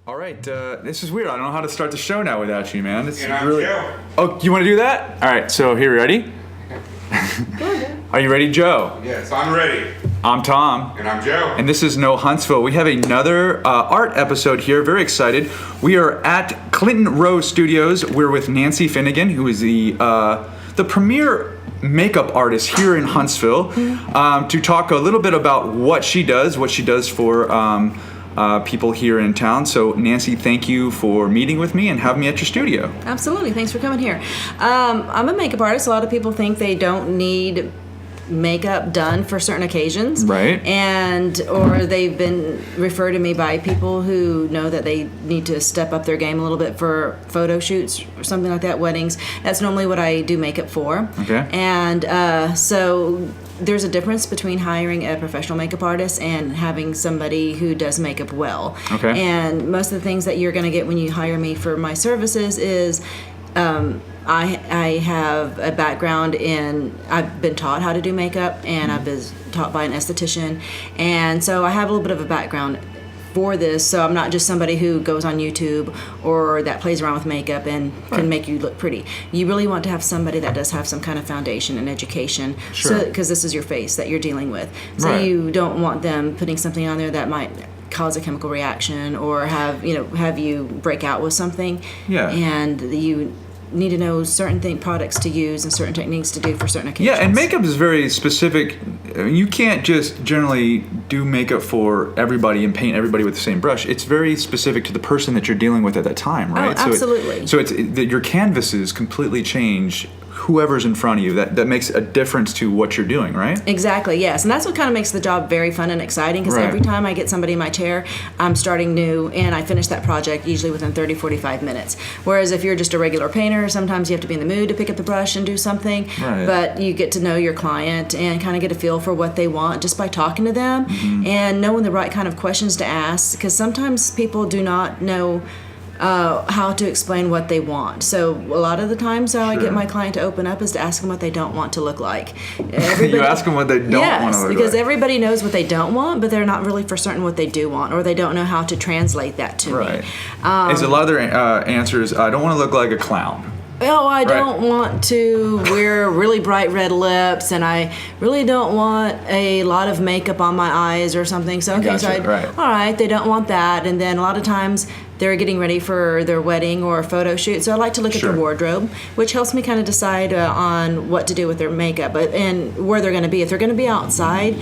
All right, this is weird. I don't know how to start the show now without you, man. It's And I'm really. Joe. Oh, you want to do that? All right. So here, ready? Are you ready, Joe? Yes, I'm ready. I'm Tom. And I'm Joe. And this is No Huntsville. We have another art episode here. Very excited. We are at Clinton Row Studios. We're with Nancy Finnegan, who is the premier makeup artist here in Huntsville, to talk a little bit about what she does for people here in town. So Nancy, thank you for meeting with me and having me at your studio. Absolutely. Thanks for coming here. I'm a makeup artist. A lot of people think they don't need makeup done for certain occasions, Right. or they've been referred to me by people who know that they need to step up their game a little bit for photo shoots or something like that, weddings. That's normally what I do makeup for. Okay. And so there's a difference between hiring a professional makeup artist and having somebody who does makeup well. Okay. And most of the things that you're going to get when you hire me for my services is I have a background I've been taught how to do makeup, and I've been taught by an esthetician, and so I have a little bit of a background for this. So I'm not just somebody who goes on YouTube or that plays around with makeup and can make you look pretty. You really want to have somebody that does have some kind of foundation and education, Sure. because this is your face that you're dealing with. So Right. you don't want them putting something on there that might cause a chemical reaction or have you break out with something. Yeah. And you need to know certain products to use and certain techniques to do for certain occasions. Yeah, and makeup is very specific. I mean, you can't just generally do makeup for everybody and paint everybody with the same brush. It's very specific to the person that you're dealing with at that time, right? Oh, absolutely. So your canvases completely change whoever's in front of you. That makes a difference to what you're doing, right? Exactly, yes. And that's what kind of makes the job very fun and exciting, because Right. every time I get somebody in my chair, I'm starting new, and I finish that project usually within 30, 45 minutes. Whereas if you're just a regular painter, sometimes you have to be in the mood to pick up the brush and do something. Right. But you get to know your client and kind of get a feel for what they want just by talking to them and knowing the right kind of questions to ask, because sometimes people do not know how to explain what they want. So a lot of the times how I Sure. get my client to open up is to ask them what they don't want to look like. You ask them what they don't want to look because like. everybody knows what they don't want, but they're not really for certain what they do want, or they don't know how to translate that to Right. me. Is a lot of their answers, I don't want to look like a clown. Oh, I don't want to wear really bright red lips, and I really don't want a lot of makeup on my eyes or something. So, okay, Gotcha, right. all right, they don't want that. And then a lot of times they're getting ready for their wedding or a photo shoot. So I like to look Sure. at their wardrobe, which helps me kind of decide on what to do with their makeup and where they're going to be. If they're going to be outside,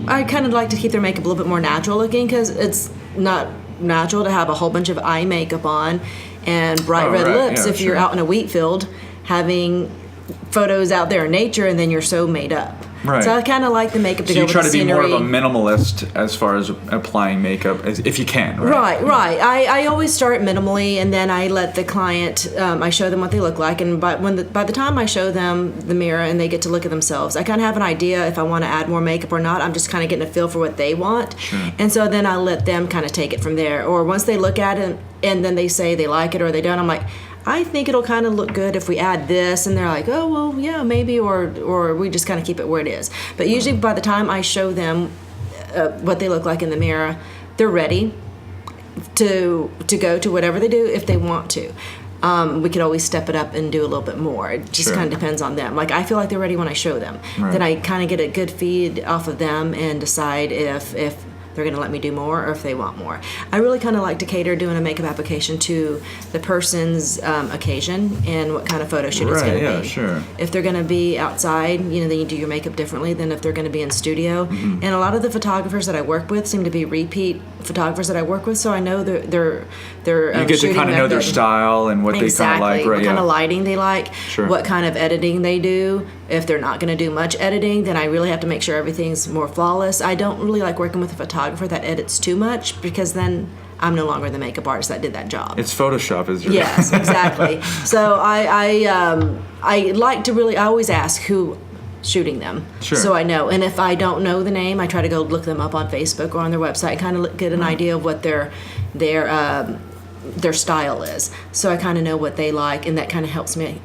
I kind of like to keep their makeup a little bit more natural looking, because it's not natural to have a whole bunch of eye makeup on and bright red right. lips Yeah, if you're sure. out in a wheat field having photos out there in nature, and then you're so made up. Right. So I kind of like the makeup to So go you with try the to be scenery. more of a minimalist as far as applying makeup, if you can, right? Right. I always start minimally, and then I let the client. I show them what they look like, and by the time I show them the mirror and they get to look at themselves, I kind of have an idea if I want to add more makeup or not. I'm just kind of getting a feel for what they want, and so then I let them kind of take it from there. Or once they look at it and then they say they like it or they don't, I'm like, I think it'll kind of look good if we add this, and they're like, oh, well, yeah, maybe, or we just kind of keep it where it is. But usually by the time I show them what they look like in the mirror, they're ready to go to whatever they do if they want to. We could always step it up and do a little bit more. It just Sure. kind of depends on them. Like, I feel like they're ready when I show them. Right. Then I kind of get a good feed off of them and decide if they're going to let me do more or if they want more. I really kind of like to cater doing a makeup application to the person's occasion and what kind of photo shoot it's Right, going to yeah, be. sure. If they're going to be outside, then you do your makeup differently than if they're going to be in studio. Mm-hmm. And a lot of the photographers that I work with seem to be repeat photographers that I work with, so I know they're You get to kind of know their style and what they kind of like, right? what kind of lighting they like, Sure. what kind of editing they do. If they're not going to do much editing, then I really have to make sure everything's more flawless. I don't really like working with a photographer that edits too much, because then I'm no longer the makeup artist that did that job. It's Photoshop, is your Yes, exactly. So I like to really, I always ask who shooting them, Sure. so I know. And if I don't know the name, I try to go look them up on Facebook or on their website and kind of get an idea of what their style is. So I kind of know what they like, and that kind of helps me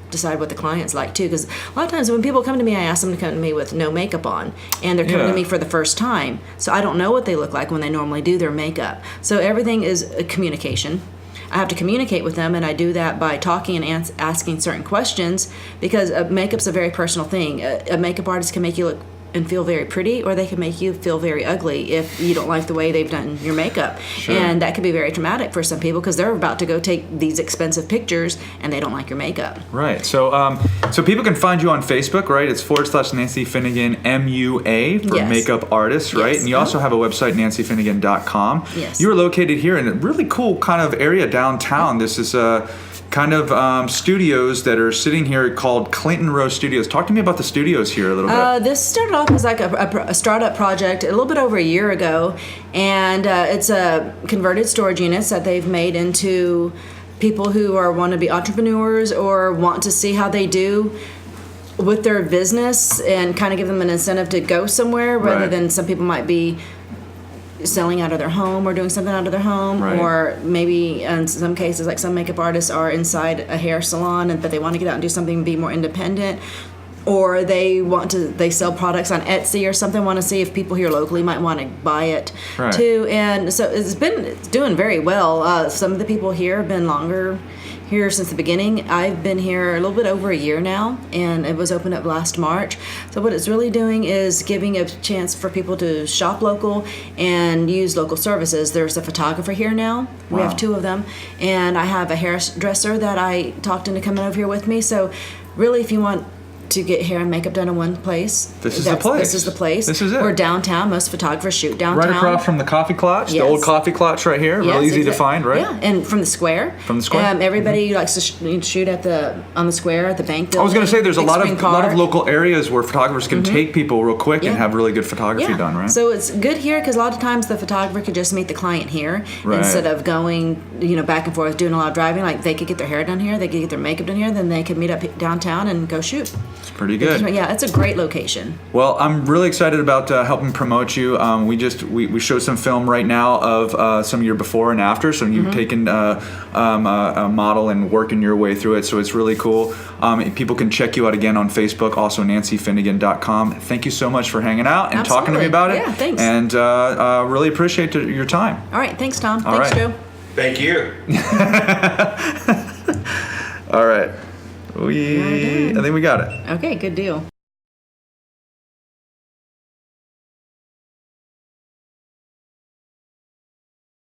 decide what the client's like too, because a lot of times when people come to me, I ask them to come to me with no makeup on, and they're coming to me for the first time, so I don't know what they look like when they normally do their makeup. So everything is a communication. I have to communicate with them, and I do that by talking and asking certain questions, because makeup's a very personal thing. A makeup artist can make you look and feel very pretty, or they can make you feel very ugly if you don't like the way they've done your makeup. Sure. And that could be very traumatic for some people, because they're about to go take these expensive pictures and they don't like your makeup. Right. So so people can find you on Facebook, right? It's / Nancy Finnegan MUA for makeup artists, right? Yes. And you also have a website, nancyfinnegan.com. Yes. You are located here in a really cool kind of area downtown. This is kind of studios that are sitting here called Clinton Row Studios. Talk to me about the studios here a little bit. This started off as like a startup project a little bit over a year ago, and it's a converted storage units that they've made into people who want to be entrepreneurs or want to see how they do with their business and kind of give them an incentive to go somewhere, rather than some people might be selling out of their home or doing something out of their home, or maybe in some cases, like some makeup artists are inside a hair salon, but they want to get out and do something and be more independent, or they sell products on Etsy or something, want to see if people here locally might want to buy it too. And so it's doing very well. Some of the people here have been longer here since the beginning. I've been here a little bit over a year now, and it was opened up last March. So what it's really doing is giving a chance for people to shop local and use local services. There's a photographer here now. We have 2 of them, and I have a hairdresser that I talked into coming over here with me. So really, if you want to get hair and makeup done in one place, This is the place. This is the place. This is it. We're downtown. Most photographers shoot downtown. Right across from the coffee clutch, the old coffee clutch right here. Real easy to find, right? Yeah, and from the square. From the square. Everybody likes to shoot on the square at the bank building. I was going to say there's a lot of local areas where photographers can take people real quick and have really good photography done, right? So it's good here because a lot of times the photographer could just meet the client here instead of going back and forth doing a lot of driving. Like they could get their hair done here, they could get their makeup done here, then they could meet up downtown and go shoot. It's pretty good. Yeah, it's a great location. Well, I'm really excited about helping promote you. We showed some film right now of some of your before and after. So you've taken a model and working your way through it. So it's really cool. People can check you out again on Facebook, also nancyfinnegan.com. Thank you so much for hanging out and talking to me about it. Yeah, thanks. And really appreciate your time. All right, thanks, Tom. All thanks, right. Joe. Thank you. All right. I think we got it. Okay, good deal.